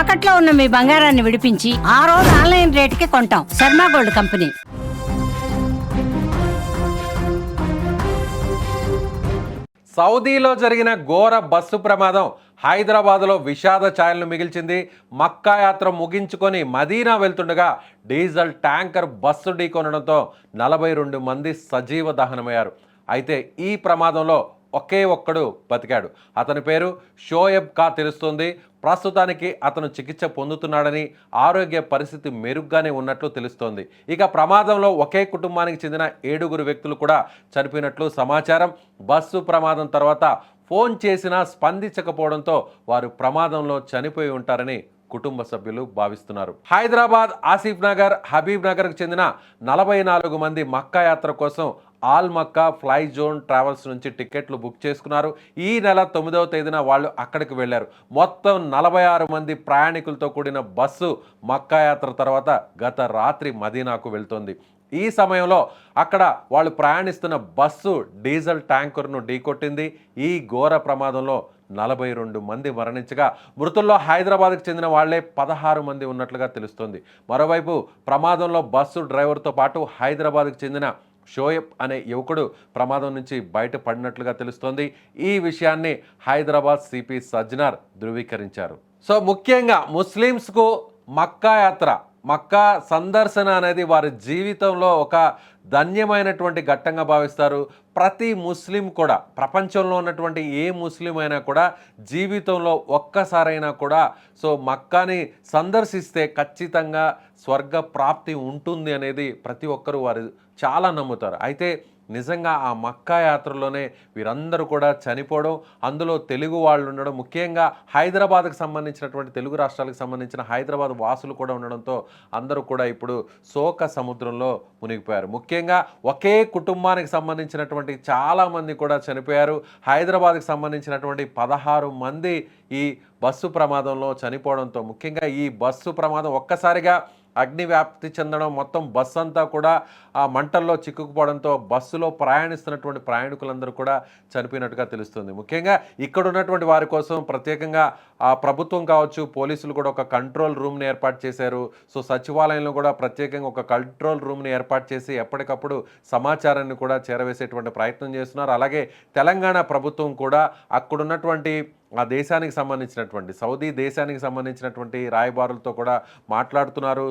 తాకట్లో ఉన్న మీ బంగారాన్ని విడిపించి ఆ రోజు ఆన్లైన్ రేటుకి కొంటాం. Sharma gold company. సౌదీలో జరిగిన ఘోర బస్సు ప్రమాదం హైదరాబాద్లో విషాద ఛాయలను మిగిల్చింది. మక్కా యాత్ర ముగించుకొని మదీనా వెళ్తుండగా డీజిల్ ట్యాంకర్ బస్సు ఢీకొనడంతో 42 మంది సజీవ దహనమయ్యారు. అయితే ఈ ప్రమాదంలో ఒకే ఒక్కడు బతికాడు. అతని పేరు షోయబ్ కా తెలుస్తుంది. ప్రస్తుతానికి అతను చికిత్స పొందుతున్నాడని, ఆరోగ్య పరిస్థితి మెరుగ్గానే ఉన్నట్లు తెలుస్తోంది. ఇక ప్రమాదంలో ఒకే కుటుంబానికి చెందిన 7 వ్యక్తులు కూడా చనిపోయినట్లు సమాచారం. బస్సు ప్రమాదం తర్వాత ఫోన్ చేసినా స్పందించకపోవడంతో వారు ప్రమాదంలో చనిపోయి ఉంటారని కుటుంబ సభ్యులు భావిస్తున్నారు. హైదరాబాద్, ఆసిఫ్ నగర్, హబీబ్ నగర్కు చెందిన 44 మంది మక్కా యాత్ర కోసం ఆల్ మక్కా ఫ్లై జోన్ ట్రావెల్స్ నుంచి టికెట్లు బుక్ చేసుకున్నారు. ఈ నెల 9వ తేదీన వాళ్ళు అక్కడికి వెళ్లారు. మొత్తం 46 మంది ప్రయాణికులతో కూడిన బస్సు మక్కా యాత్ర తర్వాత గత రాత్రి మదీనాకు వెళ్తోంది. ఈ సమయంలో అక్కడ వాళ్ళు ప్రయాణిస్తున్న బస్సు డీజిల్ ట్యాంకర్ను ఢీకొట్టింది. ఈ ఘోర ప్రమాదంలో 42 మంది మరణించగా మృతుల్లో హైదరాబాద్కు చెందిన వాళ్లే 16 మంది ఉన్నట్లుగా తెలుస్తోంది. మరోవైపు ప్రమాదంలో బస్సు డ్రైవర్తో పాటు హైదరాబాద్కు చెందిన షోయబ్ అనే యువకుడు ప్రమాదం నుంచి బయటపడినట్లుగా తెలుస్తోంది. ఈ విషయాన్ని హైదరాబాద్ సిపి సజ్జనార్ ధృవీకరించారు. సో ముఖ్యంగా ముస్లిమ్స్కు మక్కా యాత్ర, మక్కా సందర్శన అనేది వారి జీవితంలో ఒక ధన్యమైనటువంటి ఘట్టంగా భావిస్తారు. ప్రతి ముస్లిం కూడా, ప్రపంచంలో ఉన్నటువంటి ఏ ముస్లిం అయినా కూడా జీవితంలో ఒక్కసారైనా కూడా మక్కాని సందర్శిస్తే ఖచ్చితంగా స్వర్గ ప్రాప్తి ఉంటుంది అనేది ప్రతి ఒక్కరూ వారు చాలా నమ్ముతారు. అయితే నిజంగా ఆ మక్కా యాత్రలోనే వీరందరూ కూడా చనిపోవడం, అందులో తెలుగు వాళ్ళు ఉండడం, ముఖ్యంగా హైదరాబాద్కి సంబంధించినటువంటి తెలుగు రాష్ట్రాలకు సంబంధించిన హైదరాబాద్ వాసులు కూడా ఉండడంతో అందరూ కూడా ఇప్పుడు శోక సముద్రంలో మునిగిపోయారు. ముఖ్యంగా ఒకే కుటుంబానికి సంబంధించినటువంటి చాలామంది కూడా చనిపోయారు. హైదరాబాద్కి సంబంధించినటువంటి 16 మంది ఈ బస్సు ప్రమాదంలో చనిపోవడంతో, ముఖ్యంగా ఈ బస్సు ప్రమాదం ఒక్కసారిగా అగ్ని వ్యాప్తి చెందడం, మొత్తం బస్సు అంతా కూడా ఆ మంటల్లో చిక్కుకుపోవడంతో బస్సులో ప్రయాణిస్తున్నటువంటి ప్రయాణికులందరూ కూడా చనిపోయినట్టుగా తెలుస్తుంది. ముఖ్యంగా ఇక్కడ ఉన్నటువంటి వారి కోసం ప్రత్యేకంగా ఆ ప్రభుత్వం కావచ్చు, పోలీసులు కూడా ఒక కంట్రోల్ రూమ్ని ఏర్పాటు చేశారు. సచివాలయంలో కూడా ప్రత్యేకంగా ఒక కంట్రోల్ రూమ్ని ఏర్పాటు చేసి ఎప్పటికప్పుడు సమాచారాన్ని కూడా చేరవేసేటువంటి ప్రయత్నం చేస్తున్నారు. అలాగే తెలంగాణ ప్రభుత్వం కూడా అక్కడున్నటువంటి ఆ దేశానికి సంబంధించినటువంటి, సౌదీ దేశానికి సంబంధించినటువంటి రాయబారులతో కూడా మాట్లాడుతున్నారు.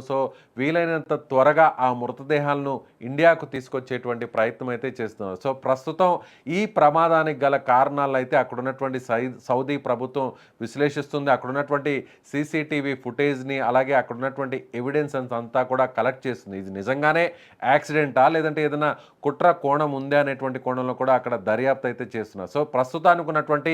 వీలైనంత త్వరగా ఆ మృతదేహాలను ఇండియాకు తీసుకొచ్చేటువంటి ప్రయత్నం అయితే చేస్తున్నారు. ప్రస్తుతం ఈ ప్రమాదానికి గల కారణాలు అయితే అక్కడ ఉన్నటువంటి సౌదీ ప్రభుత్వం విశ్లేషిస్తుంది. అక్కడ ఉన్నటువంటి సీసీటీవీ ఫుటేజ్ని, అలాగే అక్కడ ఉన్నటువంటి ఎవిడెన్స్ అంతా కూడా కలెక్ట్ చేస్తుంది. ఇది నిజంగానే యాక్సిడెంటా, లేదంటే ఏదైనా కుట్ర కోణం ఉందా అనేటువంటి కోణంలో కూడా అక్కడ దర్యాప్తు అయితే చేస్తున్నారు. ప్రస్తుతానికి ఉన్నటువంటి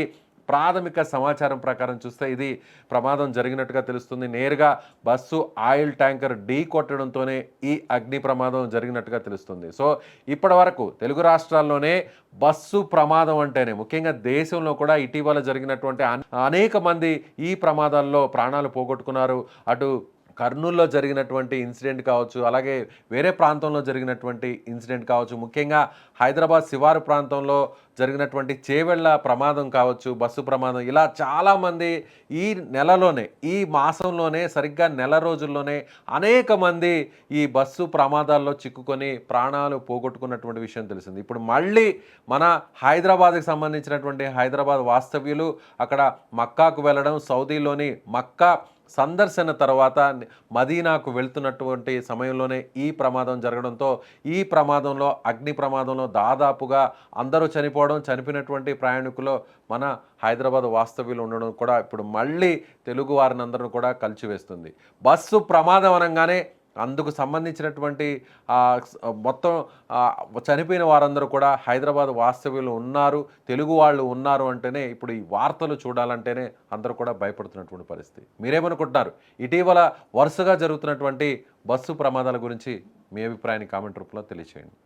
ప్రాథమిక సమాచారం ప్రకారం చూస్తే ఇది ప్రమాదం జరిగినట్టుగా తెలుస్తుంది. నేరుగా బస్సు ఆయిల్ ట్యాంకర్ ఢీ కొట్టడంతోనే ఈ అగ్ని ప్రమాదం జరిగినట్టుగా తెలుస్తుంది. ఇప్పటి వరకు తెలుగు రాష్ట్రాల్లోనే బస్సు ప్రమాదం అంటేనే, ముఖ్యంగా దేశంలో కూడా ఇటీవల జరిగినటువంటి అనేక మంది ఈ ప్రమాదాల్లో ప్రాణాలు పోగొట్టుకున్నారు. అటు కర్నూలులో జరిగినటువంటి ఇన్సిడెంట్ కావచ్చు, అలాగే వేరే ప్రాంతంలో జరిగినటువంటి ఇన్సిడెంట్ కావచ్చు, ముఖ్యంగా హైదరాబాద్ శివారు ప్రాంతంలో జరిగినటువంటి చేవెళ్ల ప్రమాదం కావచ్చు, బస్సు ప్రమాదం, ఇలా చాలామంది ఈ నెలలోనే, ఈ మాసంలోనే, సరిగ్గా నెల రోజుల్లోనే అనేక మంది ఈ బస్సు ప్రమాదాల్లో చిక్కుకొని ప్రాణాలు పోగొట్టుకున్నటువంటి విషయం తెలిసింది. ఇప్పుడు మళ్ళీ మన హైదరాబాద్కి సంబంధించినటువంటి హైదరాబాద్ వాస్తవ్యులు అక్కడ మక్కాకు వెళ్ళడం, సౌదీలోని మక్కా సందర్శన తర్వాత మదీనాకు వెళ్తున్నటువంటి సమయంలోనే ఈ ప్రమాదం జరగడంతో, ఈ ప్రమాదంలో, అగ్ని ప్రమాదంలో దాదాపుగా అందరూ చనిపోయినటువంటి ప్రయాణికులు మన హైదరాబాద్ వాస్తవ్యులు ఉండడం కూడా ఇప్పుడు మళ్ళీ తెలుగు వారిని అందరూ కూడా కలిచివేస్తుంది. బస్సు ప్రమాదం అనగానే అందుకు సంబంధించినటువంటి మొత్తం చనిపోయిన వారందరూ కూడా హైదరాబాద్ వాస్తవ్యులు ఉన్నారు, తెలుగు వాళ్ళు ఉన్నారు అంటేనే ఇప్పుడు ఈ వార్తలు చూడాలంటేనే అందరూ కూడా భయపడుతున్నటువంటి పరిస్థితి. మీరేమనుకుంటున్నారు? ఇటీవల వరుసగా జరుగుతున్నటువంటి బస్సు ప్రమాదాల గురించి మీ అభిప్రాయాన్ని కామెంట్ రూపంలో తెలియచేయండి.